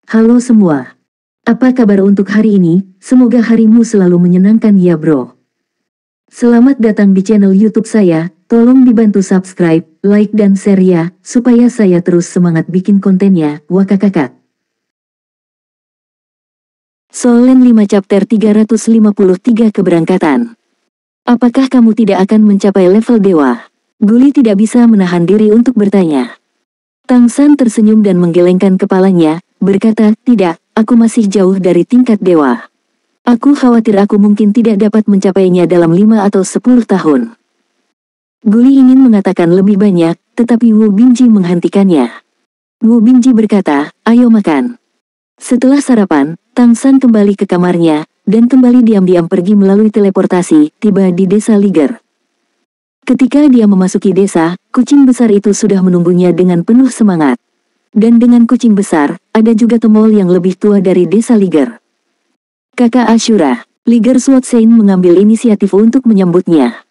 Halo semua. Apa kabar untuk hari ini? Semoga harimu selalu menyenangkan ya bro. Selamat datang di channel YouTube saya. Tolong dibantu subscribe, like dan share ya, supaya saya terus semangat bikin kontennya. Wakakakak. Solen 5 chapter 353 keberangkatan. Apakah kamu tidak akan mencapai level dewa? Guli tidak bisa menahan diri untuk bertanya. Tang San tersenyum dan menggelengkan kepalanya, berkata, tidak, aku masih jauh dari tingkat dewa. Aku khawatir aku mungkin tidak dapat mencapainya dalam 5 atau 10 tahun. Guli ingin mengatakan lebih banyak, tetapi Wu Binji menghentikannya. Wu Binji berkata, ayo makan. Setelah sarapan, Tang San kembali ke kamarnya, dan kembali diam-diam pergi melalui teleportasi, tiba di desa Liger. Ketika dia memasuki desa, kucing besar itu sudah menunggunya dengan penuh semangat. Dan dengan kucing besar, ada juga temol yang lebih tua dari desa Liger. Kakak Ashura, Liger Swatsain mengambil inisiatif untuk menyambutnya.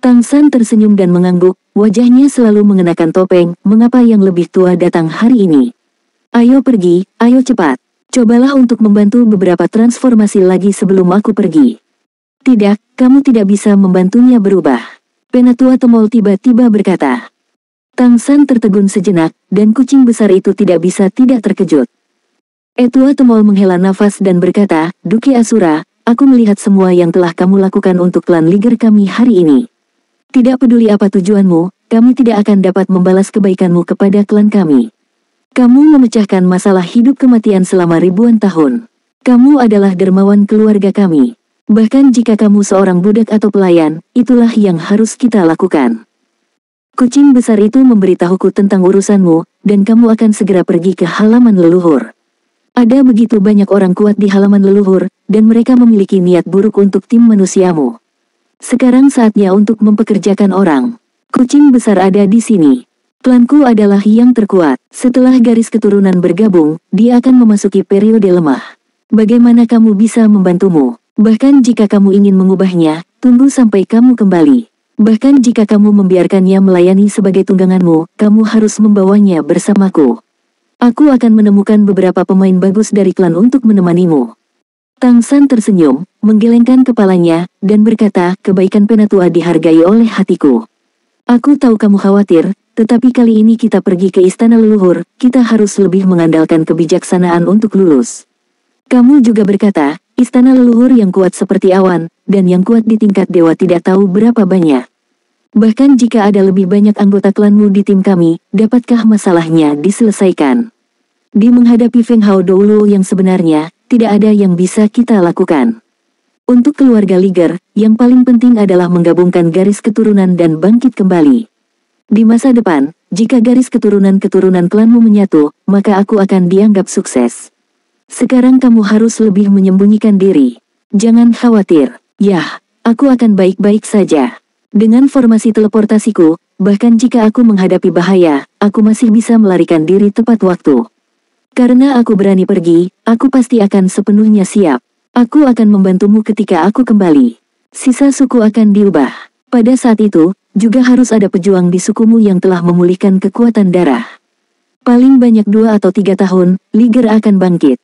Tang San tersenyum dan mengangguk, wajahnya selalu mengenakan topeng, mengapa yang lebih tua datang hari ini? Ayo pergi, ayo cepat. Cobalah untuk membantu beberapa transformasi lagi sebelum aku pergi. Tidak, kamu tidak bisa membantunya berubah. Penatua temol tiba-tiba berkata. Tang San tertegun sejenak, dan kucing besar itu tidak bisa tidak terkejut. Etua temol menghela nafas dan berkata, Duki Asura, aku melihat semua yang telah kamu lakukan untuk klan Liger kami hari ini. Tidak peduli apa tujuanmu, kami tidak akan dapat membalas kebaikanmu kepada klan kami. Kamu memecahkan masalah hidup kematian selama ribuan tahun. Kamu adalah dermawan keluarga kami. Bahkan jika kamu seorang budak atau pelayan, itulah yang harus kita lakukan. Kucing besar itu memberitahuku tentang urusanmu, dan kamu akan segera pergi ke halaman leluhur. Ada begitu banyak orang kuat di halaman leluhur, dan mereka memiliki niat buruk untuk tim manusiamu. Sekarang saatnya untuk mempekerjakan orang. Kucing besar ada di sini. Klanku adalah yang terkuat. Setelah garis keturunan bergabung, dia akan memasuki periode lemah. Bagaimana kamu bisa membantumu? Bahkan jika kamu ingin mengubahnya, tunggu sampai kamu kembali. Bahkan jika kamu membiarkannya melayani sebagai tungganganmu, kamu harus membawanya bersamaku. Aku akan menemukan beberapa pemain bagus dari klan untuk menemanimu. Tang San tersenyum, menggelengkan kepalanya, dan berkata, kebaikan penatua dihargai oleh hatiku. Aku tahu kamu khawatir, tetapi kali ini kita pergi ke istana leluhur, kita harus lebih mengandalkan kebijaksanaan untuk lulus. Kamu juga berkata, istana leluhur yang kuat seperti awan, dan yang kuat di tingkat dewa tidak tahu berapa banyak. Bahkan jika ada lebih banyak anggota klanmu di tim kami, dapatkah masalahnya diselesaikan? Di menghadapi Feng Hao Doulu yang sebenarnya, tidak ada yang bisa kita lakukan. Untuk keluarga Liger, yang paling penting adalah menggabungkan garis keturunan dan bangkit kembali. Di masa depan, jika garis keturunan-keturunan klanmu menyatu, maka aku akan dianggap sukses. Sekarang kamu harus lebih menyembunyikan diri. Jangan khawatir. Yah, aku akan baik-baik saja. Dengan formasi teleportasiku, bahkan jika aku menghadapi bahaya, aku masih bisa melarikan diri tepat waktu. Karena aku berani pergi, aku pasti akan sepenuhnya siap. Aku akan membantumu ketika aku kembali. Sisa suku akan diubah. Pada saat itu, juga harus ada pejuang di sukumu yang telah memulihkan kekuatan darah. Paling banyak 2 atau 3 tahun, Liger akan bangkit.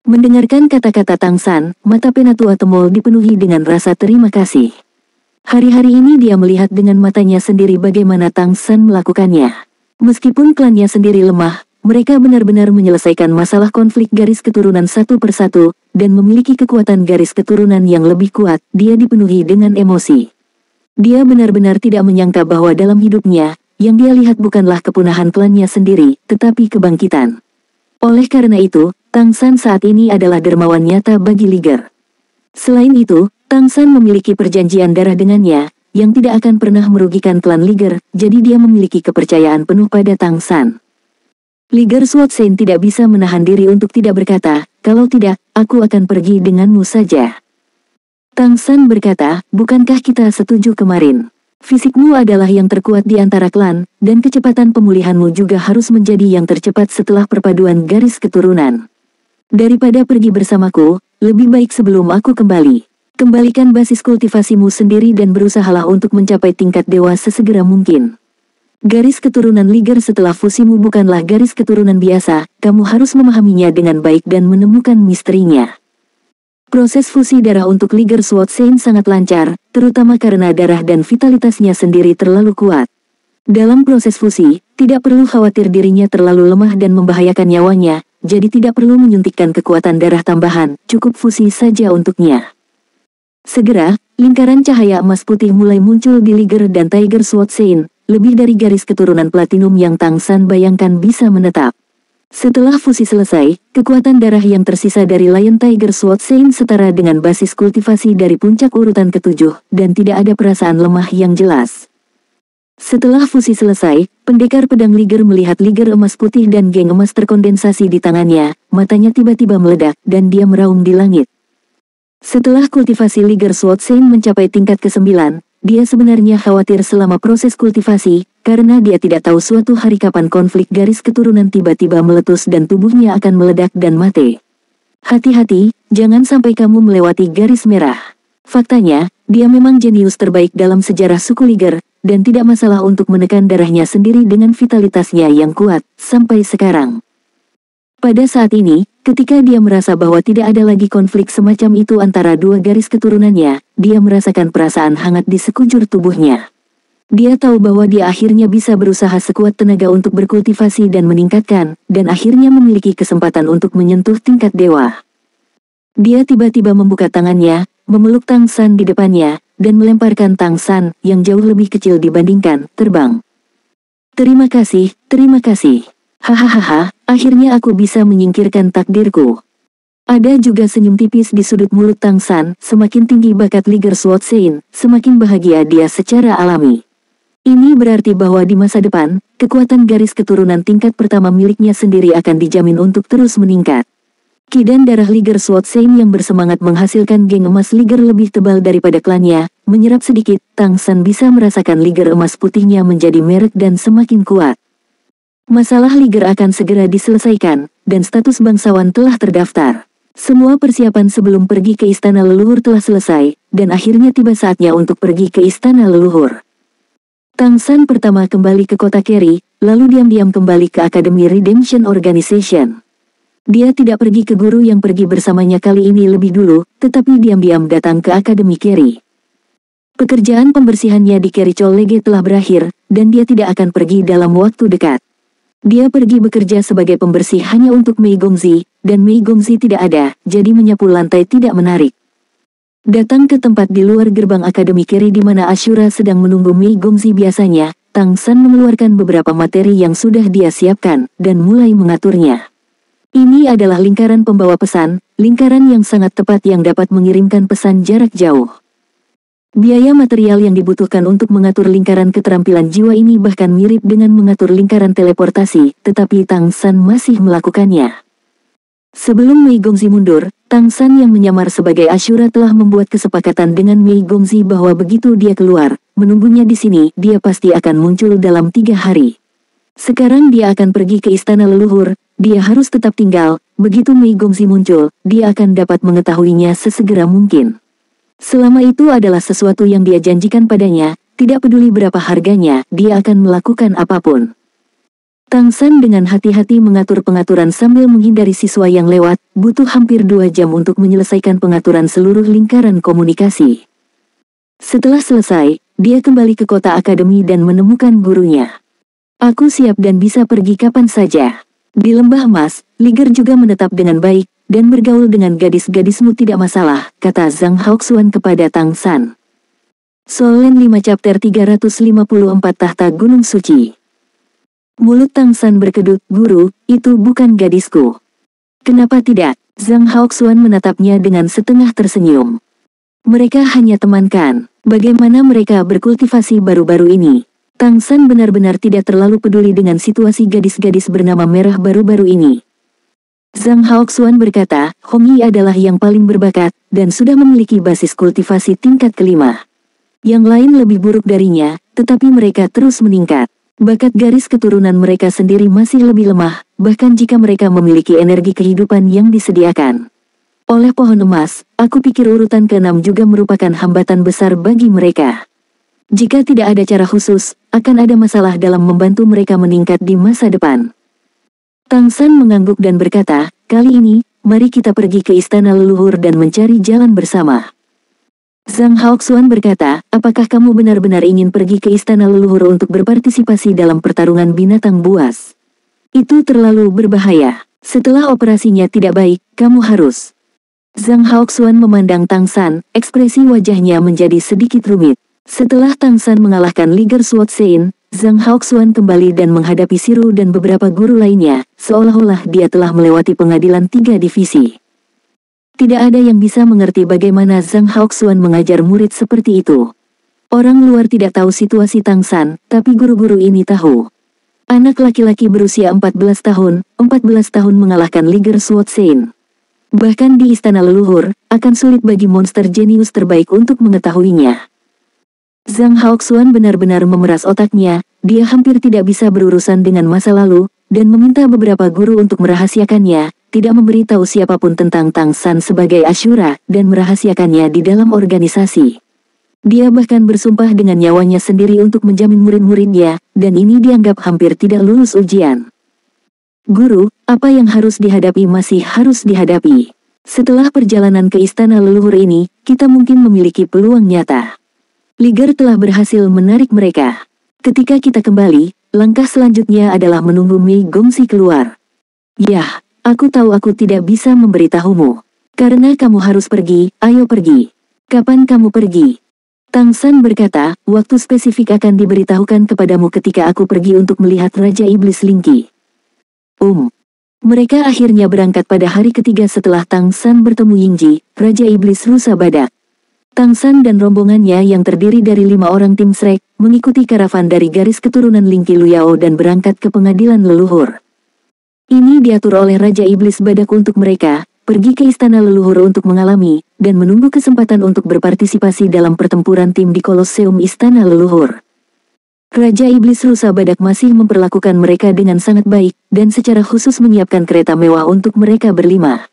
Mendengarkan kata-kata Tang San, mata penatua temol dipenuhi dengan rasa terima kasih. Hari-hari ini dia melihat dengan matanya sendiri bagaimana Tang San melakukannya. Meskipun klannya sendiri lemah, mereka benar-benar menyelesaikan masalah konflik garis keturunan satu persatu, dan memiliki kekuatan garis keturunan yang lebih kuat. Dia dipenuhi dengan emosi. Dia benar-benar tidak menyangka bahwa dalam hidupnya, yang dia lihat bukanlah kepunahan klannya sendiri, tetapi kebangkitan. Oleh karena itu, Tang San saat ini adalah dermawan nyata bagi Liger. Selain itu, Tang San memiliki perjanjian darah dengannya, yang tidak akan pernah merugikan klan Liger, jadi dia memiliki kepercayaan penuh pada Tang San. Liger Swatsain tidak bisa menahan diri untuk tidak berkata, kalau tidak, aku akan pergi denganmu saja. Tang San berkata, bukankah kita setuju kemarin? Fisikmu adalah yang terkuat di antara klan, dan kecepatan pemulihanmu juga harus menjadi yang tercepat setelah perpaduan garis keturunan. Daripada pergi bersamaku, lebih baik sebelum aku kembali. Kembalikan basis kultivasimu sendiri dan berusahalah untuk mencapai tingkat dewa sesegera mungkin. Garis keturunan Liger setelah fusimu bukanlah garis keturunan biasa, kamu harus memahaminya dengan baik dan menemukan misterinya. Proses fusi darah untuk Liger Swordsane sangat lancar, terutama karena darah dan vitalitasnya sendiri terlalu kuat. Dalam proses fusi, tidak perlu khawatir dirinya terlalu lemah dan membahayakan nyawanya, jadi tidak perlu menyuntikkan kekuatan darah tambahan, cukup fusi saja untuknya. Segera, lingkaran cahaya emas putih mulai muncul di Liger dan Tiger Swordsane, lebih dari garis keturunan platinum yang Tang San bayangkan bisa menetap. Setelah fusi selesai, kekuatan darah yang tersisa dari Lion Tiger Swordsane setara dengan basis kultivasi dari puncak urutan ketujuh, dan tidak ada perasaan lemah yang jelas. Setelah fusi selesai, pendekar pedang Liger melihat Liger emas putih dan geng emas terkondensasi di tangannya, matanya tiba-tiba meledak, dan dia meraung di langit. Setelah kultivasi Liger Swordsane mencapai tingkat ke-9, dia sebenarnya khawatir selama proses kultivasi, karena dia tidak tahu suatu hari kapan konflik garis keturunan tiba-tiba meletus dan tubuhnya akan meledak dan mati. Hati-hati, jangan sampai kamu melewati garis merah. Faktanya, dia memang jenius terbaik dalam sejarah suku Liger, dan tidak masalah untuk menekan darahnya sendiri dengan vitalitasnya yang kuat, sampai sekarang. Pada saat ini, ketika dia merasa bahwa tidak ada lagi konflik semacam itu antara dua garis keturunannya, dia merasakan perasaan hangat di sekujur tubuhnya. Dia tahu bahwa dia akhirnya bisa berusaha sekuat tenaga untuk berkultivasi dan meningkatkan, dan akhirnya memiliki kesempatan untuk menyentuh tingkat dewa. Dia tiba-tiba membuka tangannya, memeluk Tang San di depannya, dan melemparkan Tang San, yang jauh lebih kecil dibandingkan, terbang. Terima kasih, terima kasih. Hahaha, akhirnya aku bisa menyingkirkan takdirku. Ada juga senyum tipis di sudut mulut Tang San, semakin tinggi bakat Liger Swordsane, semakin bahagia dia secara alami. Ini berarti bahwa di masa depan, kekuatan garis keturunan tingkat pertama miliknya sendiri akan dijamin untuk terus meningkat. Kidan darah Liger Swordsane yang bersemangat menghasilkan geng emas Liger lebih tebal daripada klannya, menyerap sedikit, Tang San bisa merasakan Liger emas putihnya menjadi merek dan semakin kuat. Masalah Liger akan segera diselesaikan, dan status bangsawan telah terdaftar. Semua persiapan sebelum pergi ke istana leluhur telah selesai, dan akhirnya tiba saatnya untuk pergi ke istana leluhur. Tang San pertama kembali ke kota Keri, lalu diam-diam kembali ke Academy Redemption Organization. Dia tidak pergi ke guru yang pergi bersamanya kali ini lebih dulu, tetapi diam-diam datang ke Academy Keri. Pekerjaan pembersihannya di Keri College telah berakhir, dan dia tidak akan pergi dalam waktu dekat. Dia pergi bekerja sebagai pembersih hanya untuk Mei Gongzi, dan Mei Gongzi tidak ada, jadi menyapu lantai tidak menarik. Datang ke tempat di luar gerbang Akademi Keri di mana Ashura sedang menunggu Mei Gongzi biasanya, Tang San mengeluarkan beberapa materi yang sudah dia siapkan, dan mulai mengaturnya. Ini adalah lingkaran pembawa pesan, lingkaran yang sangat tepat yang dapat mengirimkan pesan jarak jauh. Biaya material yang dibutuhkan untuk mengatur lingkaran keterampilan jiwa ini bahkan mirip dengan mengatur lingkaran teleportasi, tetapi Tang San masih melakukannya. Sebelum Mei Gongzi mundur, Tang San yang menyamar sebagai Ashura telah membuat kesepakatan dengan Mei Gongzi bahwa begitu dia keluar, menunggunya di sini, dia pasti akan muncul dalam 3 hari. Sekarang dia akan pergi ke istana leluhur, dia harus tetap tinggal, begitu Mei Gongzi muncul, dia akan dapat mengetahuinya sesegera mungkin. Selama itu adalah sesuatu yang dia janjikan padanya, tidak peduli berapa harganya, dia akan melakukan apapun. Tang San dengan hati-hati mengatur pengaturan sambil menghindari siswa yang lewat, butuh hampir 2 jam untuk menyelesaikan pengaturan seluruh lingkaran komunikasi. Setelah selesai, dia kembali ke kota akademi dan menemukan gurunya. Aku siap dan bisa pergi kapan saja. Di Lembah Emas, Liger juga menetap dengan baik, dan bergaul dengan gadis-gadismu tidak masalah, kata Zhang Haoxuan kepada Tang San. Solen 5 chapter 354 Tahta Gunung Suci. Mulut Tang San berkedut, guru, itu bukan gadisku. Kenapa tidak? Zhang Haoxuan menatapnya dengan setengah tersenyum. Mereka hanya teman kan? Bagaimana mereka berkultivasi baru-baru ini? Tang San benar-benar tidak terlalu peduli dengan situasi gadis-gadis bernama merah baru-baru ini. Zhang Haoxuan berkata, Hong Yi adalah yang paling berbakat, dan sudah memiliki basis kultivasi tingkat ke-5. Yang lain lebih buruk darinya, tetapi mereka terus meningkat. Bakat garis keturunan mereka sendiri masih lebih lemah, bahkan jika mereka memiliki energi kehidupan yang disediakan oleh pohon emas, aku pikir urutan ke-6 juga merupakan hambatan besar bagi mereka. Jika tidak ada cara khusus, akan ada masalah dalam membantu mereka meningkat di masa depan. Tang San mengangguk dan berkata, kali ini, mari kita pergi ke istana leluhur dan mencari jalan bersama. Zhang Haoxuan berkata, apakah kamu benar-benar ingin pergi ke istana leluhur untuk berpartisipasi dalam pertarungan binatang buas? Itu terlalu berbahaya. Setelah operasinya tidak baik, kamu harus. Zhang Haoxuan memandang Tang San, ekspresi wajahnya menjadi sedikit rumit. Setelah Tang San mengalahkan Liger Sword Sein, Zhang Haoxuan kembali dan menghadapi Siru dan beberapa guru lainnya, seolah-olah dia telah melewati pengadilan 3 divisi. Tidak ada yang bisa mengerti bagaimana Zhang Haoxuan mengajar murid seperti itu. Orang luar tidak tahu situasi Tang San, tapi guru-guru ini tahu. Anak laki-laki berusia 14 tahun mengalahkan Liger Sword Sein. Bahkan di istana leluhur, akan sulit bagi monster jenius terbaik untuk mengetahuinya. Zhang Haoxuan benar-benar memeras otaknya, dia hampir tidak bisa berurusan dengan masa lalu, dan meminta beberapa guru untuk merahasiakannya, tidak memberitahu siapapun tentang Tang San sebagai Ashura, dan merahasiakannya di dalam organisasi. Dia bahkan bersumpah dengan nyawanya sendiri untuk menjamin murid-muridnya, dan ini dianggap hampir tidak lulus ujian. Guru, apa yang harus dihadapi masih harus dihadapi. Setelah perjalanan ke istana leluhur ini, kita mungkin memiliki peluang nyata. Liger telah berhasil menarik mereka. Ketika kita kembali, langkah selanjutnya adalah menunggu Mei Gongxi keluar. Yah, aku tahu aku tidak bisa memberitahumu. Karena kamu harus pergi, ayo pergi. Kapan kamu pergi? Tang San berkata, waktu spesifik akan diberitahukan kepadamu ketika aku pergi untuk melihat Raja Iblis Lingki. Mereka akhirnya berangkat pada hari ketiga setelah Tang San bertemu Yingji, Raja Iblis Rusa Badak. Tang San dan rombongannya yang terdiri dari 5 orang tim Shrek, mengikuti karavan dari garis keturunan Lingki Luyao dan berangkat ke pengadilan leluhur. Ini diatur oleh Raja Iblis Badak untuk mereka, pergi ke istana leluhur untuk mengalami, dan menunggu kesempatan untuk berpartisipasi dalam pertempuran tim di Kolosseum Istana Leluhur. Raja Iblis Rusa Badak masih memperlakukan mereka dengan sangat baik, dan secara khusus menyiapkan kereta mewah untuk mereka berlima.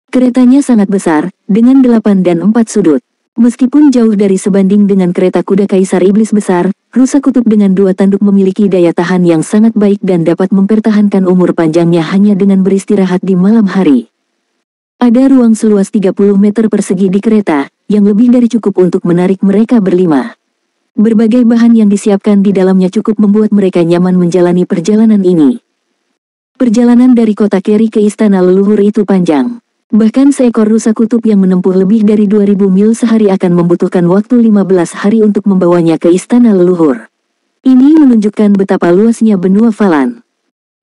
Keretanya sangat besar, dengan 8 dan 4 sudut. Meskipun jauh dari sebanding dengan kereta kuda Kaisar Iblis besar, rusa kutub dengan 2 tanduk memiliki daya tahan yang sangat baik dan dapat mempertahankan umur panjangnya hanya dengan beristirahat di malam hari. Ada ruang seluas 30 meter persegi di kereta, yang lebih dari cukup untuk menarik mereka berlima. Berbagai bahan yang disiapkan di dalamnya cukup membuat mereka nyaman menjalani perjalanan ini. Perjalanan dari kota Keri ke istana leluhur itu panjang. Bahkan seekor rusa kutub yang menempuh lebih dari 2000 mil sehari akan membutuhkan waktu 15 hari untuk membawanya ke istana leluhur. Ini menunjukkan betapa luasnya benua Falan.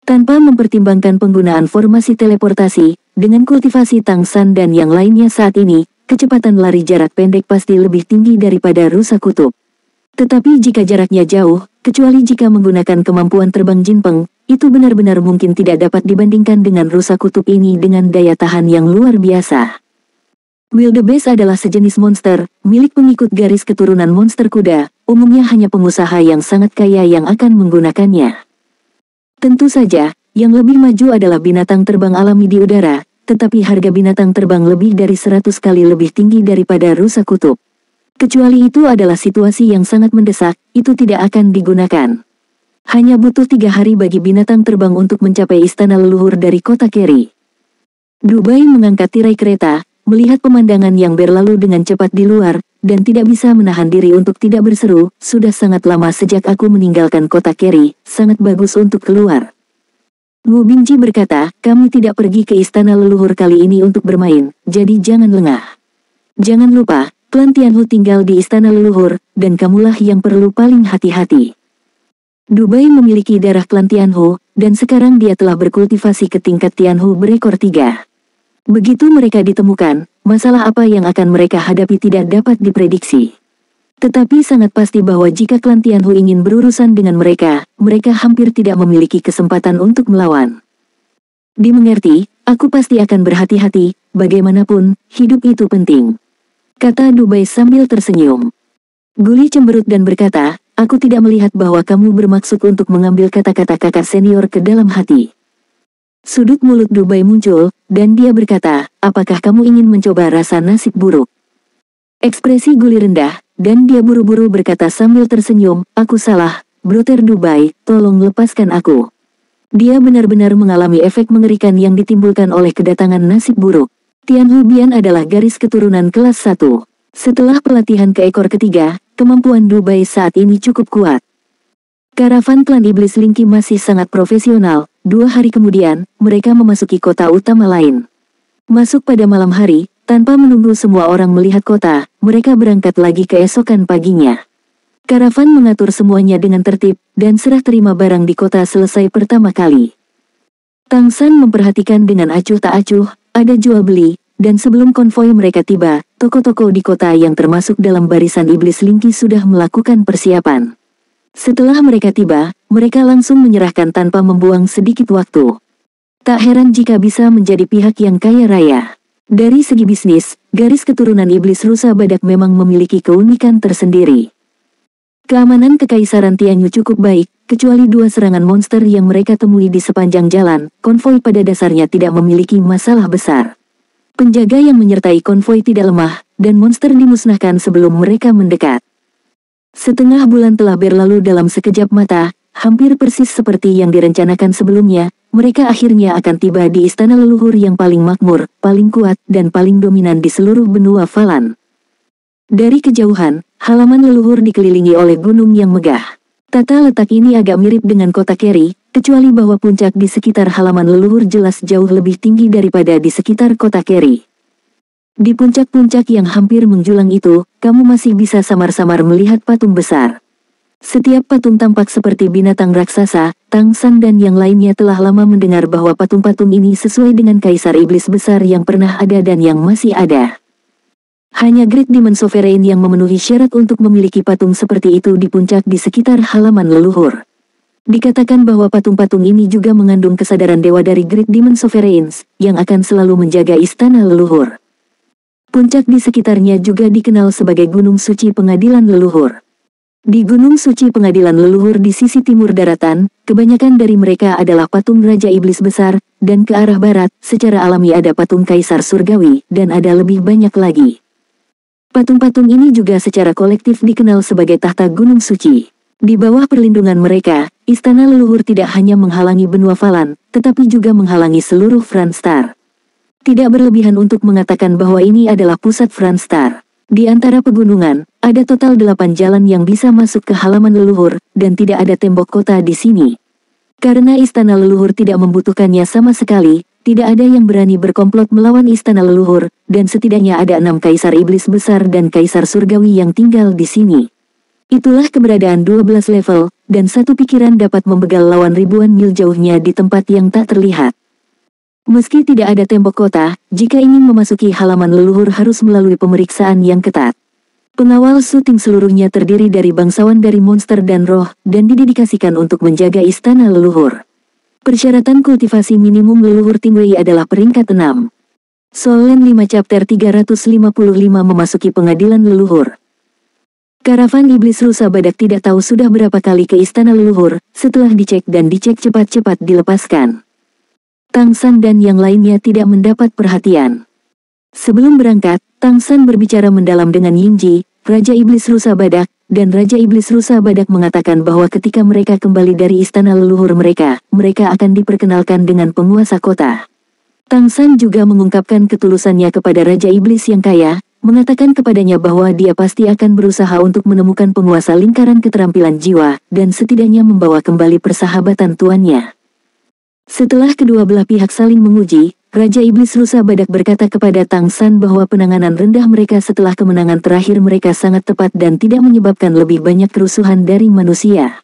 Tanpa mempertimbangkan penggunaan formasi teleportasi, dengan kultivasi Tang San dan yang lainnya saat ini, kecepatan lari jarak pendek pasti lebih tinggi daripada rusa kutub. Tetapi jika jaraknya jauh, kecuali jika menggunakan kemampuan terbang Jinpeng, itu benar-benar mungkin tidak dapat dibandingkan dengan rusa kutub ini dengan daya tahan yang luar biasa. Wildebeest adalah sejenis monster, milik pengikut garis keturunan monster kuda, umumnya hanya pengusaha yang sangat kaya yang akan menggunakannya. Tentu saja, yang lebih maju adalah binatang terbang alami di udara, tetapi harga binatang terbang lebih dari 100 kali lebih tinggi daripada rusa kutub. Kecuali itu adalah situasi yang sangat mendesak, itu tidak akan digunakan. Hanya butuh 3 hari bagi binatang terbang untuk mencapai istana leluhur dari kota Keri. Dubai mengangkat tirai kereta, melihat pemandangan yang berlalu dengan cepat di luar, dan tidak bisa menahan diri untuk tidak berseru, sudah sangat lama sejak aku meninggalkan kota Keri, sangat bagus untuk keluar. Wu Bingji berkata, kami tidak pergi ke istana leluhur kali ini untuk bermain, jadi jangan lengah. Jangan lupa, klan Tianhu tinggal di istana leluhur, dan kamulah yang perlu paling hati-hati. Dubai memiliki darah klan Tianhu, dan sekarang dia telah berkultivasi ke tingkat Tianhu berekor 3. Begitu mereka ditemukan, masalah apa yang akan mereka hadapi tidak dapat diprediksi. Tetapi sangat pasti bahwa jika klan Tianhu ingin berurusan dengan mereka, mereka hampir tidak memiliki kesempatan untuk melawan. Dimengerti, aku pasti akan berhati-hati, bagaimanapun, hidup itu penting. Kata Dubai sambil tersenyum. Guli cemberut dan berkata, aku tidak melihat bahwa kamu bermaksud untuk mengambil kata-kata kakak senior ke dalam hati. Sudut mulut Dubai muncul, dan dia berkata, apakah kamu ingin mencoba rasa nasib buruk? Ekspresi Guli rendah, dan dia buru-buru berkata sambil tersenyum, "Aku salah, Brother Dubai, tolong lepaskan aku." Dia benar-benar mengalami efek mengerikan yang ditimbulkan oleh kedatangan nasib buruk. Tian Hubian adalah garis keturunan kelas 1. Setelah pelatihan ke ekor ketiga, kemampuan Dubai saat ini cukup kuat. Karavan klan Iblis Linki masih sangat profesional. 2 hari kemudian, mereka memasuki kota utama lain. Masuk pada malam hari, tanpa menunggu semua orang melihat kota, mereka berangkat lagi keesokan paginya. Karavan mengatur semuanya dengan tertib, dan serah terima barang di kota selesai pertama kali. Tang San memperhatikan dengan acuh tak acuh, ada jual beli, dan sebelum konvoi mereka tiba, toko-toko di kota yang termasuk dalam barisan Iblis Linki sudah melakukan persiapan. Setelah mereka tiba, mereka langsung menyerahkan tanpa membuang sedikit waktu. Tak heran jika bisa menjadi pihak yang kaya raya. Dari segi bisnis, garis keturunan Iblis Rusa Badak memang memiliki keunikan tersendiri. Keamanan Kekaisaran Tianyu cukup baik, kecuali 2 serangan monster yang mereka temui di sepanjang jalan. Konvoi pada dasarnya tidak memiliki masalah besar. Penjaga yang menyertai konvoi tidak lemah, dan monster dimusnahkan sebelum mereka mendekat. Setengah bulan telah berlalu dalam sekejap mata, hampir persis seperti yang direncanakan sebelumnya. Mereka akhirnya akan tiba di istana leluhur yang paling makmur, paling kuat, dan paling dominan di seluruh benua Falan. Dari kejauhan, halaman leluhur dikelilingi oleh gunung yang megah. Tata letak ini agak mirip dengan kota Keri, kecuali bahwa puncak di sekitar halaman leluhur jelas jauh lebih tinggi daripada di sekitar kota Keri. Di puncak-puncak yang hampir menjulang itu, kamu masih bisa samar-samar melihat patung besar. Setiap patung tampak seperti binatang raksasa. Tang San dan yang lainnya telah lama mendengar bahwa patung-patung ini sesuai dengan kaisar iblis besar yang pernah ada dan yang masih ada. Hanya Great Demon Sovereign yang memenuhi syarat untuk memiliki patung seperti itu di puncak di sekitar halaman leluhur. Dikatakan bahwa patung-patung ini juga mengandung kesadaran dewa dari Great Demon Sovereigns, yang akan selalu menjaga istana leluhur. Puncak di sekitarnya juga dikenal sebagai Gunung Suci Pengadilan Leluhur. Di Gunung Suci Pengadilan Leluhur di sisi timur daratan, kebanyakan dari mereka adalah patung Raja Iblis Besar, dan ke arah barat, secara alami ada patung Kaisar Surgawi, dan ada lebih banyak lagi. Patung-patung ini juga secara kolektif dikenal sebagai tahta Gunung Suci. Di bawah perlindungan mereka, istana leluhur tidak hanya menghalangi benua Falan, tetapi juga menghalangi seluruh Franstar. Tidak berlebihan untuk mengatakan bahwa ini adalah pusat Franstar. Di antara pegunungan, ada total 8 jalan yang bisa masuk ke halaman leluhur, dan tidak ada tembok kota di sini. Karena istana leluhur tidak membutuhkannya sama sekali, tidak ada yang berani berkomplot melawan istana leluhur, dan setidaknya ada 6 kaisar iblis besar dan kaisar surgawi yang tinggal di sini. Itulah keberadaan 12 level, dan satu pikiran dapat membegal lawan ribuan mil jauhnya di tempat yang tak terlihat. Meski tidak ada tembok kota, jika ingin memasuki halaman leluhur harus melalui pemeriksaan yang ketat. Pengawal syuting seluruhnya terdiri dari bangsawan dari monster dan roh, dan didedikasikan untuk menjaga istana leluhur. Persyaratan kultivasi minimum leluhur Tingwei adalah peringkat 6. Solen 5 Chapter 355 memasuki pengadilan leluhur. Karavan Iblis Rusa Badak tidak tahu sudah berapa kali ke istana leluhur, setelah dicek dan dicek cepat-cepat dilepaskan. Tang San dan yang lainnya tidak mendapat perhatian. Sebelum berangkat, Tang San berbicara mendalam dengan Yingji, Raja Iblis Rusa Badak, dan Raja Iblis Rusa Badak mengatakan bahwa ketika mereka kembali dari istana leluhur mereka akan diperkenalkan dengan penguasa kota. Tang San juga mengungkapkan ketulusannya kepada Raja Iblis yang kaya, mengatakan kepadanya bahwa dia pasti akan berusaha untuk menemukan penguasa lingkaran keterampilan jiwa, dan setidaknya membawa kembali persahabatan tuannya. Setelah kedua belah pihak saling menguji, Raja Iblis Rusa Badak berkata kepada Tang San bahwa penanganan rendah mereka setelah kemenangan terakhir mereka sangat tepat dan tidak menyebabkan lebih banyak kerusuhan dari manusia.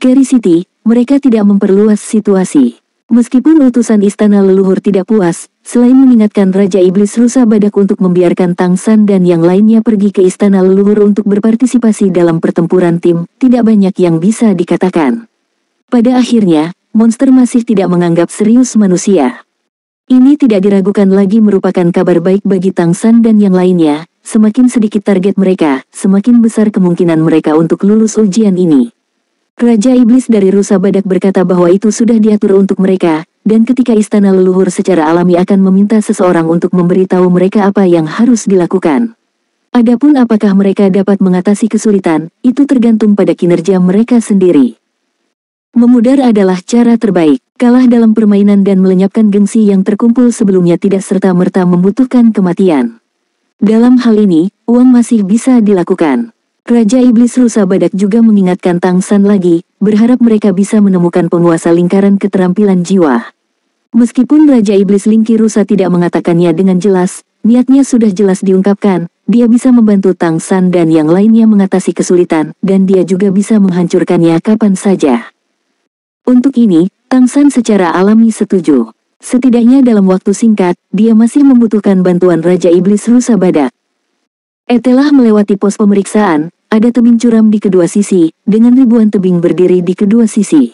Keri City, mereka tidak memperluas situasi. Meskipun utusan istana leluhur tidak puas, selain mengingatkan Raja Iblis Rusa Badak untuk membiarkan Tang San dan yang lainnya pergi ke istana leluhur untuk berpartisipasi dalam pertempuran tim, tidak banyak yang bisa dikatakan. Pada akhirnya, monster masih tidak menganggap serius manusia. Ini tidak diragukan lagi merupakan kabar baik bagi Tang San dan yang lainnya. Semakin sedikit target mereka, semakin besar kemungkinan mereka untuk lulus ujian ini. Raja Iblis dari Rusa Badak berkata bahwa itu sudah diatur untuk mereka, dan ketika istana leluhur secara alami akan meminta seseorang untuk memberitahu mereka apa yang harus dilakukan. Adapun apakah mereka dapat mengatasi kesulitan, itu tergantung pada kinerja mereka sendiri. Memudar adalah cara terbaik. Kalah dalam permainan dan melenyapkan gengsi yang terkumpul sebelumnya tidak serta-merta membutuhkan kematian. Dalam hal ini, uang masih bisa dilakukan. Raja Iblis Rusa Badak juga mengingatkan Tang San lagi, berharap mereka bisa menemukan penguasa lingkaran keterampilan jiwa. Meskipun Raja Iblis Lingki Rusa tidak mengatakannya dengan jelas, niatnya sudah jelas diungkapkan, dia bisa membantu Tang San dan yang lainnya mengatasi kesulitan, dan dia juga bisa menghancurkannya kapan saja. Untuk ini, Tang San secara alami setuju. Setidaknya dalam waktu singkat, dia masih membutuhkan bantuan Raja Iblis Rusa Badak. Telah melewati pos pemeriksaan, ada tebing curam di kedua sisi, dengan ribuan tebing berdiri di kedua sisi.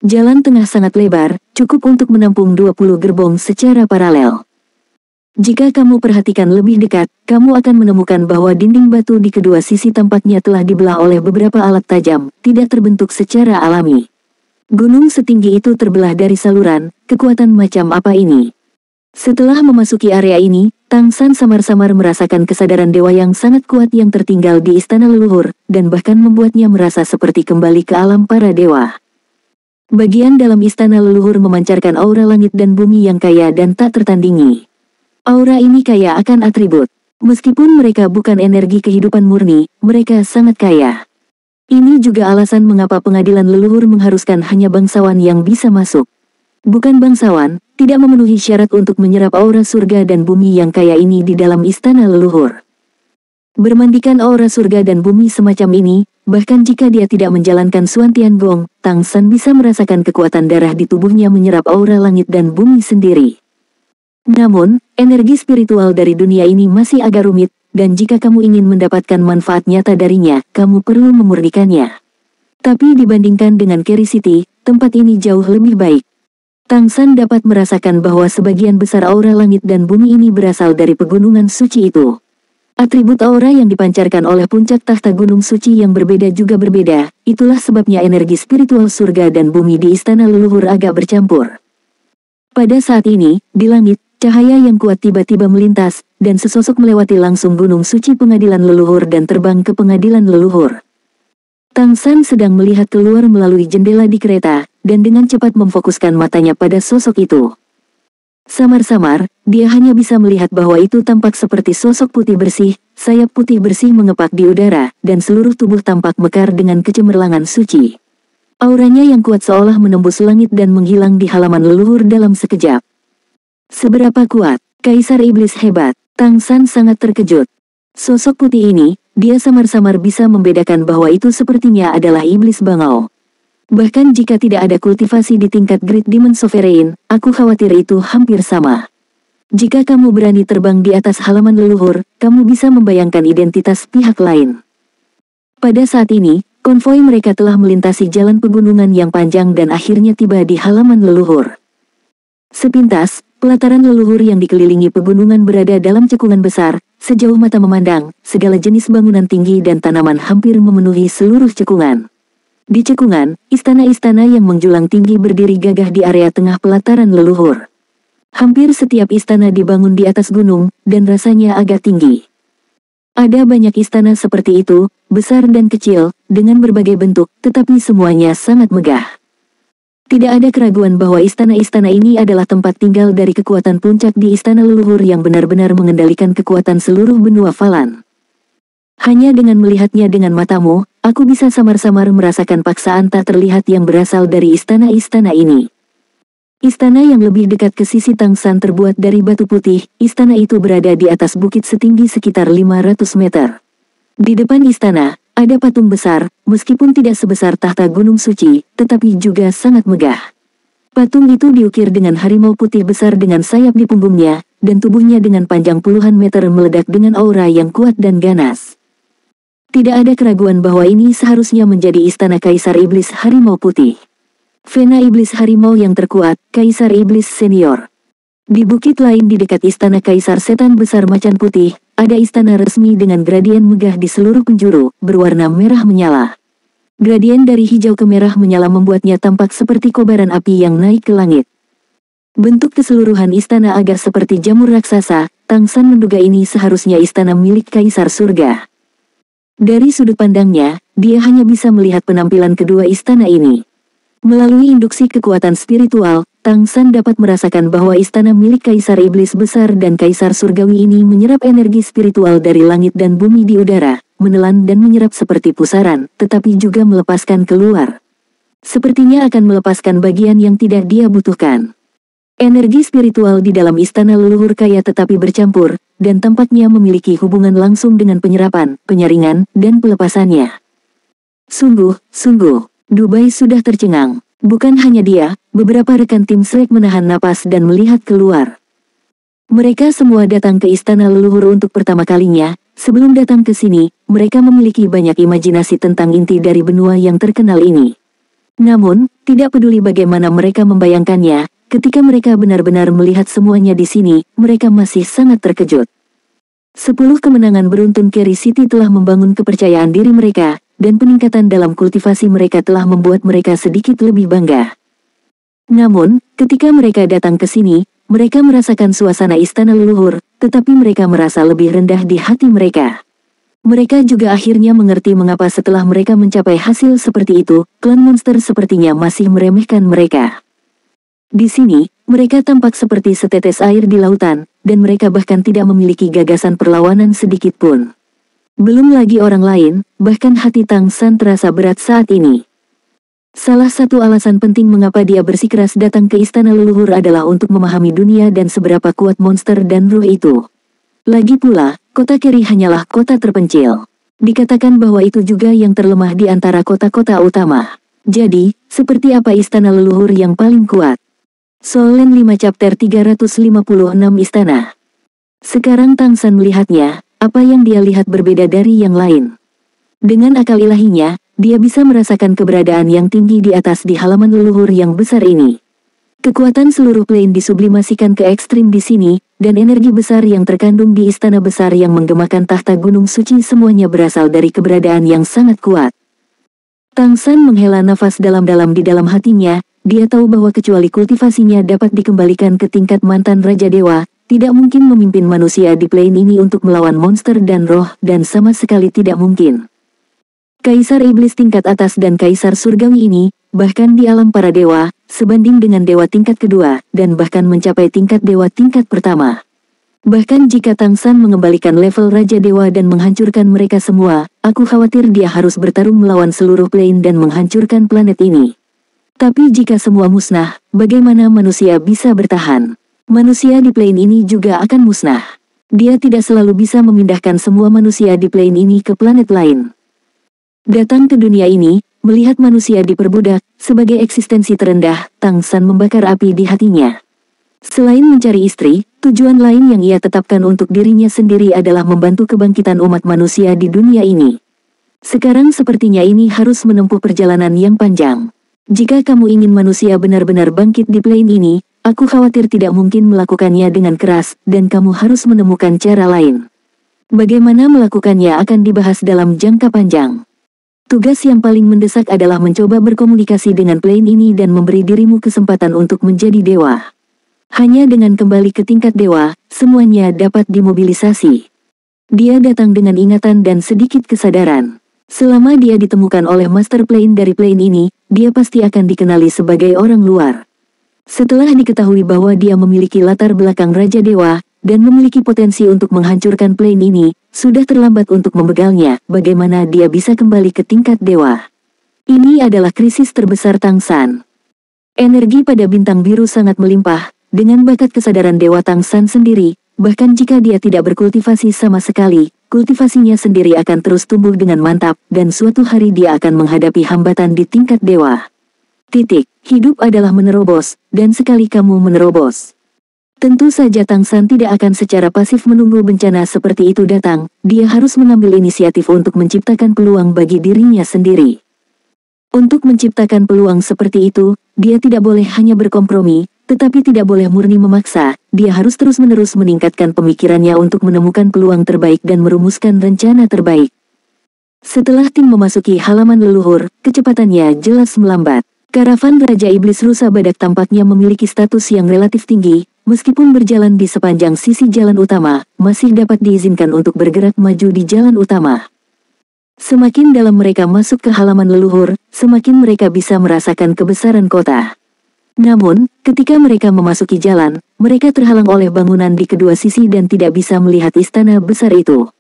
Jalan tengah sangat lebar, cukup untuk menampung 20 gerbong secara paralel. Jika kamu perhatikan lebih dekat, kamu akan menemukan bahwa dinding batu di kedua sisi tampaknya telah dibelah oleh beberapa alat tajam, tidak terbentuk secara alami. Gunung setinggi itu terbelah dari saluran, kekuatan macam apa ini? Setelah memasuki area ini, Tang San samar-samar merasakan kesadaran dewa yang sangat kuat yang tertinggal di istana leluhur, dan bahkan membuatnya merasa seperti kembali ke alam para dewa. Bagian dalam istana leluhur memancarkan aura langit dan bumi yang kaya dan tak tertandingi. Aura ini kaya akan atribut. Meskipun mereka bukan energi kehidupan murni, mereka sangat kaya. Ini juga alasan mengapa pengadilan leluhur mengharuskan hanya bangsawan yang bisa masuk. Bukan bangsawan, tidak memenuhi syarat untuk menyerap aura surga dan bumi yang kaya ini di dalam istana leluhur. Bermandikan aura surga dan bumi semacam ini, bahkan jika dia tidak menjalankan Suan Tiangong, Tang San bisa merasakan kekuatan darah di tubuhnya menyerap aura langit dan bumi sendiri. Namun, energi spiritual dari dunia ini masih agak rumit, dan jika kamu ingin mendapatkan manfaat nyata darinya, kamu perlu memurnikannya. Tapi dibandingkan dengan Keri City, tempat ini jauh lebih baik. Tang San dapat merasakan bahwa sebagian besar aura langit dan bumi ini berasal dari pegunungan suci itu. Atribut aura yang dipancarkan oleh puncak tahta gunung suci yang berbeda juga berbeda, itulah sebabnya energi spiritual surga dan bumi di istana leluhur agak bercampur. Pada saat ini, di langit, cahaya yang kuat tiba-tiba melintas, dan sesosok melewati langsung gunung suci pengadilan leluhur dan terbang ke pengadilan leluhur. Tang San sedang melihat keluar melalui jendela di kereta, dan dengan cepat memfokuskan matanya pada sosok itu. Samar-samar, dia hanya bisa melihat bahwa itu tampak seperti sosok putih bersih, sayap putih bersih mengepak di udara, dan seluruh tubuh tampak mekar dengan kecemerlangan suci. Auranya yang kuat seolah menembus langit dan menghilang di halaman leluhur dalam sekejap. Seberapa kuat, Kaisar Iblis hebat, Tang San sangat terkejut. Sosok putih ini, dia samar-samar bisa membedakan bahwa itu sepertinya adalah iblis bangau. Bahkan jika tidak ada kultivasi di tingkat Great Demon Sovereign, aku khawatir itu hampir sama. Jika kamu berani terbang di atas halaman leluhur, kamu bisa membayangkan identitas pihak lain. Pada saat ini, konvoi mereka telah melintasi jalan pegunungan yang panjang dan akhirnya tiba di halaman leluhur. Sepintas, pelataran leluhur yang dikelilingi pegunungan berada dalam cekungan besar, sejauh mata memandang, segala jenis bangunan tinggi dan tanaman hampir memenuhi seluruh cekungan. Di cekungan, istana-istana yang menjulang tinggi berdiri gagah di area tengah pelataran leluhur. Hampir setiap istana dibangun di atas gunung, dan rasanya agak tinggi. Ada banyak istana seperti itu, besar dan kecil, dengan berbagai bentuk, tetapi semuanya sangat megah. Tidak ada keraguan bahwa istana-istana ini adalah tempat tinggal dari kekuatan puncak di istana leluhur yang benar-benar mengendalikan kekuatan seluruh benua Falan. Hanya dengan melihatnya dengan matamu, aku bisa samar-samar merasakan paksaan tak terlihat yang berasal dari istana-istana ini. Istana yang lebih dekat ke sisi Tang San terbuat dari batu putih, istana itu berada di atas bukit setinggi sekitar 500 meter. Di depan istana, ada patung besar, meskipun tidak sebesar tahta gunung suci, tetapi juga sangat megah. Patung itu diukir dengan harimau putih besar dengan sayap di punggungnya, dan tubuhnya dengan panjang puluhan meter meledak dengan aura yang kuat dan ganas. Tidak ada keraguan bahwa ini seharusnya menjadi istana Kaisar Iblis Harimau Putih. Vena Iblis Harimau yang terkuat, Kaisar Iblis Senior. Di bukit lain di dekat istana Kaisar Setan Besar Macan Putih, ada istana resmi dengan gradien megah di seluruh penjuru, berwarna merah menyala. Gradien dari hijau ke merah menyala membuatnya tampak seperti kobaran api yang naik ke langit. Bentuk keseluruhan istana agak seperti jamur raksasa, Tang San menduga ini seharusnya istana milik Kaisar Surga. Dari sudut pandangnya, dia hanya bisa melihat penampilan kedua istana ini. Melalui induksi kekuatan spiritual, Tang San dapat merasakan bahwa istana milik Kaisar Iblis Besar dan Kaisar Surgawi ini menyerap energi spiritual dari langit dan bumi di udara, menelan dan menyerap seperti pusaran, tetapi juga melepaskan keluar. Sepertinya akan melepaskan bagian yang tidak dia butuhkan. Energi spiritual di dalam istana leluhur kaya tetapi bercampur, dan tampaknya memiliki hubungan langsung dengan penyerapan, penyaringan, dan pelepasannya. Sungguh, Dubai sudah tercengang. Bukan hanya dia, beberapa rekan tim Shrek menahan napas dan melihat keluar. Mereka semua datang ke istana leluhur untuk pertama kalinya. Sebelum datang ke sini, mereka memiliki banyak imajinasi tentang inti dari benua yang terkenal ini. Namun, tidak peduli bagaimana mereka membayangkannya, ketika mereka benar-benar melihat semuanya di sini, mereka masih sangat terkejut. 10 kemenangan beruntun Kerry City telah membangun kepercayaan diri mereka, dan peningkatan dalam kultivasi mereka telah membuat mereka sedikit lebih bangga. Namun, ketika mereka datang ke sini, mereka merasakan suasana istana leluhur, tetapi mereka merasa lebih rendah di hati mereka. Mereka juga akhirnya mengerti mengapa setelah mereka mencapai hasil seperti itu, klan monster sepertinya masih meremehkan mereka. Di sini, mereka tampak seperti setetes air di lautan, dan mereka bahkan tidak memiliki gagasan perlawanan sedikit pun. Belum lagi orang lain, bahkan hati Tang San terasa berat saat ini. Salah satu alasan penting mengapa dia bersikeras datang ke istana leluhur adalah untuk memahami dunia dan seberapa kuat monster dan roh itu. Lagi pula, kota Kerry hanyalah kota terpencil. Dikatakan bahwa itu juga yang terlemah di antara kota-kota utama. Jadi, seperti apa istana leluhur yang paling kuat? Solen 5 Chapter 356 Istana. Sekarang Tang San melihatnya, apa yang dia lihat berbeda dari yang lain. Dengan akal ilahinya, dia bisa merasakan keberadaan yang tinggi di atas di halaman leluhur yang besar ini. Kekuatan seluruh plane disublimasikan ke ekstrim di sini, dan energi besar yang terkandung di istana besar yang menggemakan tahta gunung suci semuanya berasal dari keberadaan yang sangat kuat. Tang San menghela nafas dalam-dalam di dalam hatinya, dia tahu bahwa kecuali kultivasinya dapat dikembalikan ke tingkat mantan Raja Dewa, tidak mungkin memimpin manusia di plane ini untuk melawan monster dan roh, dan sama sekali tidak mungkin. Kaisar Iblis tingkat atas dan Kaisar Surgawi ini, bahkan di alam para dewa, sebanding dengan dewa tingkat kedua, dan bahkan mencapai tingkat dewa tingkat pertama. Bahkan jika Tang San mengembalikan level Raja Dewa dan menghancurkan mereka semua, aku khawatir dia harus bertarung melawan seluruh plane dan menghancurkan planet ini. Tapi jika semua musnah, bagaimana manusia bisa bertahan? Manusia di plane ini juga akan musnah. Dia tidak selalu bisa memindahkan semua manusia di plane ini ke planet lain. Datang ke dunia ini, melihat manusia diperbudak, sebagai eksistensi terendah, Tang San membakar api di hatinya. Selain mencari istri, tujuan lain yang ia tetapkan untuk dirinya sendiri adalah membantu kebangkitan umat manusia di dunia ini. Sekarang sepertinya ini harus menempuh perjalanan yang panjang. Jika kamu ingin manusia benar-benar bangkit di plane ini, aku khawatir tidak mungkin melakukannya dengan keras, dan kamu harus menemukan cara lain. Bagaimana melakukannya akan dibahas dalam jangka panjang. Tugas yang paling mendesak adalah mencoba berkomunikasi dengan plane ini dan memberi dirimu kesempatan untuk menjadi dewa. Hanya dengan kembali ke tingkat dewa, semuanya dapat dimobilisasi. Dia datang dengan ingatan dan sedikit kesadaran. Selama dia ditemukan oleh master plane dari plane ini, dia pasti akan dikenali sebagai orang luar. Setelah diketahui bahwa dia memiliki latar belakang Raja Dewa, dan memiliki potensi untuk menghancurkan plane ini, sudah terlambat untuk membegalnya. Bagaimana dia bisa kembali ke tingkat dewa? Ini adalah krisis terbesar Tang San. Energi pada bintang biru sangat melimpah, dengan bakat kesadaran dewa Tang San sendiri, bahkan jika dia tidak berkultivasi sama sekali, kultivasinya sendiri akan terus tumbuh dengan mantap, dan suatu hari dia akan menghadapi hambatan di tingkat dewa. Hidup adalah menerobos, dan sekali kamu menerobos. Tentu saja Tang San tidak akan secara pasif menunggu bencana seperti itu datang, dia harus mengambil inisiatif untuk menciptakan peluang bagi dirinya sendiri. Untuk menciptakan peluang seperti itu, dia tidak boleh hanya berkompromi, tetapi tidak boleh murni memaksa, dia harus terus-menerus meningkatkan pemikirannya untuk menemukan peluang terbaik dan merumuskan rencana terbaik. Setelah tim memasuki halaman leluhur, kecepatannya jelas melambat. Karavan Raja Iblis Rusa Badak tampaknya memiliki status yang relatif tinggi, meskipun berjalan di sepanjang sisi jalan utama, masih dapat diizinkan untuk bergerak maju di jalan utama. Semakin dalam mereka masuk ke halaman leluhur, semakin mereka bisa merasakan kebesaran kota. Namun, ketika mereka memasuki jalan, mereka terhalang oleh bangunan di kedua sisi dan tidak bisa melihat istana besar itu.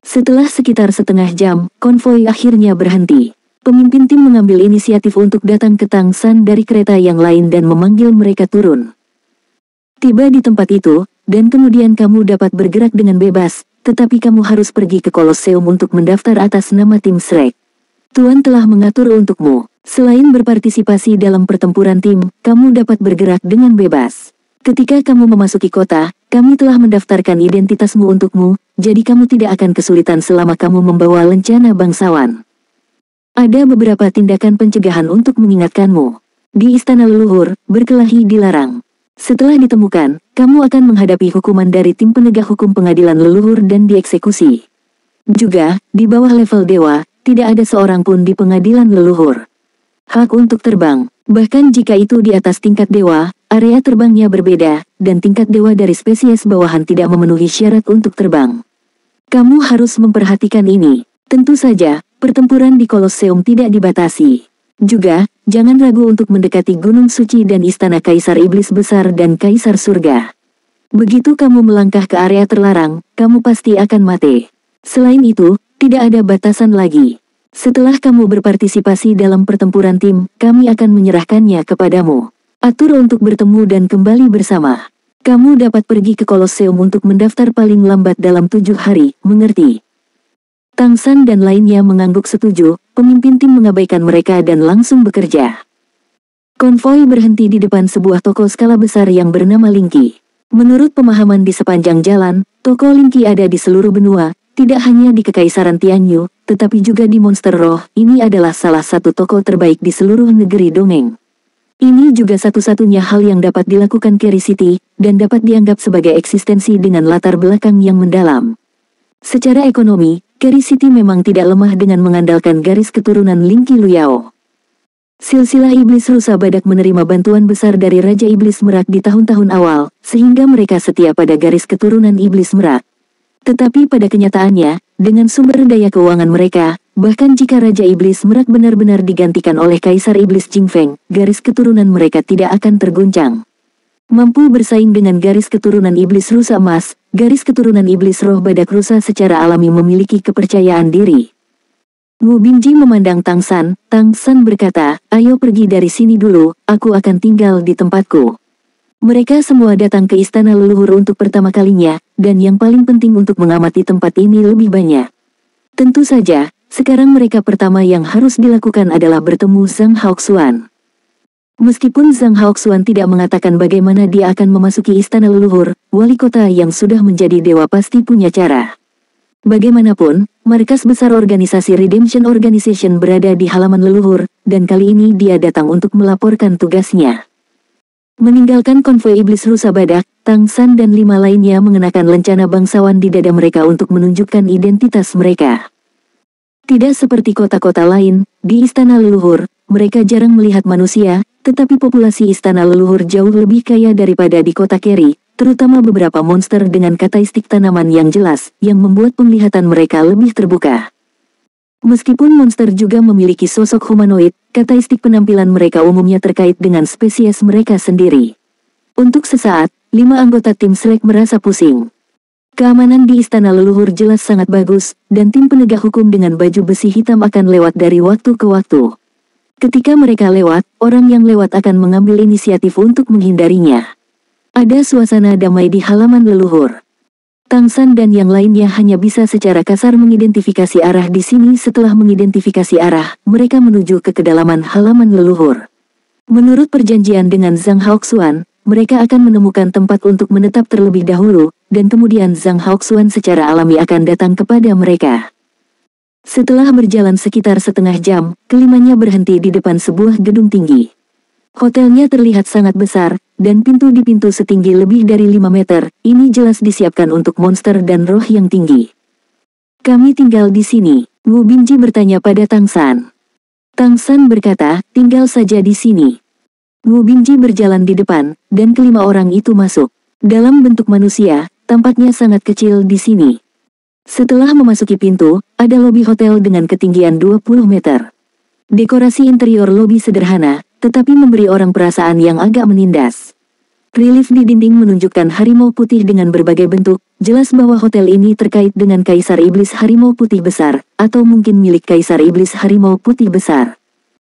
Setelah sekitar setengah jam, konvoi akhirnya berhenti. Pemimpin tim mengambil inisiatif untuk datang ke Tang San dari kereta yang lain dan memanggil mereka turun. Tiba di tempat itu, dan kemudian kamu dapat bergerak dengan bebas. Tetapi kamu harus pergi ke Kolosseum untuk mendaftar atas nama tim Shrek. Tuan telah mengatur untukmu. Selain berpartisipasi dalam pertempuran tim, kamu dapat bergerak dengan bebas. Ketika kamu memasuki kota, kami telah mendaftarkan identitasmu untukmu, jadi kamu tidak akan kesulitan selama kamu membawa lencana bangsawan. Ada beberapa tindakan pencegahan untuk mengingatkanmu. Di Istana Leluhur, berkelahi dilarang. Setelah ditemukan, kamu akan menghadapi hukuman dari tim penegak hukum pengadilan leluhur dan dieksekusi. Juga, di bawah level dewa, tidak ada seorang pun di pengadilan leluhur. Hak untuk terbang, bahkan jika itu di atas tingkat dewa, area terbangnya berbeda, dan tingkat dewa dari spesies bawahan tidak memenuhi syarat untuk terbang. Kamu harus memperhatikan ini. Tentu saja, pertempuran di Kolosseum tidak dibatasi. Juga, jangan ragu untuk mendekati Gunung Suci dan Istana Kaisar Iblis Besar dan Kaisar Surga. Begitu kamu melangkah ke area terlarang, kamu pasti akan mati. Selain itu, tidak ada batasan lagi. Setelah kamu berpartisipasi dalam pertempuran tim, kami akan menyerahkannya kepadamu. Atur untuk bertemu dan kembali bersama. Kamu dapat pergi ke Kolosseum untuk mendaftar paling lambat dalam 7 hari, mengerti? Tang San dan lainnya mengangguk setuju, pemimpin tim mengabaikan mereka dan langsung bekerja. Konvoi berhenti di depan sebuah toko skala besar yang bernama Linky. Menurut pemahaman di sepanjang jalan, toko Linky ada di seluruh benua, tidak hanya di Kekaisaran Tianyu, tetapi juga di Monster Roh. Ini adalah salah satu toko terbaik di seluruh negeri dongeng. Ini juga satu-satunya hal yang dapat dilakukan Carry City, dan dapat dianggap sebagai eksistensi dengan latar belakang yang mendalam. Secara ekonomi, Carry City memang tidak lemah dengan mengandalkan garis keturunan Linky Luyao. Silsilah Iblis Rusa Badak menerima bantuan besar dari Raja Iblis Merak di tahun-tahun awal, sehingga mereka setia pada garis keturunan Iblis Merak. Tetapi pada kenyataannya, dengan sumber daya keuangan mereka, bahkan jika Raja Iblis Merak benar-benar digantikan oleh Kaisar Iblis Jingfeng, garis keturunan mereka tidak akan terguncang. Mampu bersaing dengan garis keturunan Iblis Rusa Emas, garis keturunan Iblis Roh Badak Rusa secara alami memiliki kepercayaan diri. Wu Bingji memandang Tang San berkata, ayo pergi dari sini dulu, aku akan tinggal di tempatku. Mereka semua datang ke Istana Leluhur untuk pertama kalinya, dan yang paling penting untuk mengamati tempat ini lebih banyak. Tentu saja, sekarang mereka pertama yang harus dilakukan adalah bertemu Zhang Haoxuan. Meskipun Zhang Haoxuan tidak mengatakan bagaimana dia akan memasuki Istana Leluhur, wali kota yang sudah menjadi dewa pasti punya cara. Bagaimanapun, markas besar organisasi Redemption Organization berada di halaman leluhur, dan kali ini dia datang untuk melaporkan tugasnya. Meninggalkan konvoi Iblis Rusa Badak, Tang San dan 5 lainnya mengenakan lencana bangsawan di dada mereka untuk menunjukkan identitas mereka. Tidak seperti kota-kota lain, di Istana Leluhur, mereka jarang melihat manusia, tetapi populasi Istana Leluhur jauh lebih kaya daripada di kota Carry, terutama beberapa monster dengan karakteristik tanaman yang jelas, yang membuat penglihatan mereka lebih terbuka. Meskipun monster juga memiliki sosok humanoid, karakteristik penampilan mereka umumnya terkait dengan spesies mereka sendiri. Untuk sesaat, 5 anggota tim Shrek merasa pusing. Keamanan di Istana Leluhur jelas sangat bagus, dan tim penegak hukum dengan baju besi hitam akan lewat dari waktu ke waktu. Ketika mereka lewat, orang yang lewat akan mengambil inisiatif untuk menghindarinya. Ada suasana damai di halaman leluhur. Tang San dan yang lainnya hanya bisa secara kasar mengidentifikasi arah di sini. Setelah mengidentifikasi arah, mereka menuju ke kedalaman halaman leluhur. Menurut perjanjian dengan Zhang Haoxuan, mereka akan menemukan tempat untuk menetap terlebih dahulu, dan kemudian Zhang Haoxuan secara alami akan datang kepada mereka. Setelah berjalan sekitar setengah jam, kelimanya berhenti di depan sebuah gedung tinggi. Hotelnya terlihat sangat besar, dan pintu di pintu setinggi lebih dari 5 meter, ini jelas disiapkan untuk monster dan roh yang tinggi. Kami tinggal di sini, Wu Bingji bertanya pada Tang San. Tang San berkata, tinggal saja di sini. Wu Bingji berjalan di depan, dan kelima orang itu masuk. Dalam bentuk manusia, tampaknya sangat kecil di sini. Setelah memasuki pintu, ada lobi hotel dengan ketinggian 20 meter. Dekorasi interior lobi sederhana, tetapi memberi orang perasaan yang agak menindas. Relief di dinding menunjukkan harimau putih dengan berbagai bentuk, jelas bahwa hotel ini terkait dengan Kaisar Iblis Harimau Putih Besar, atau mungkin milik Kaisar Iblis Harimau Putih Besar.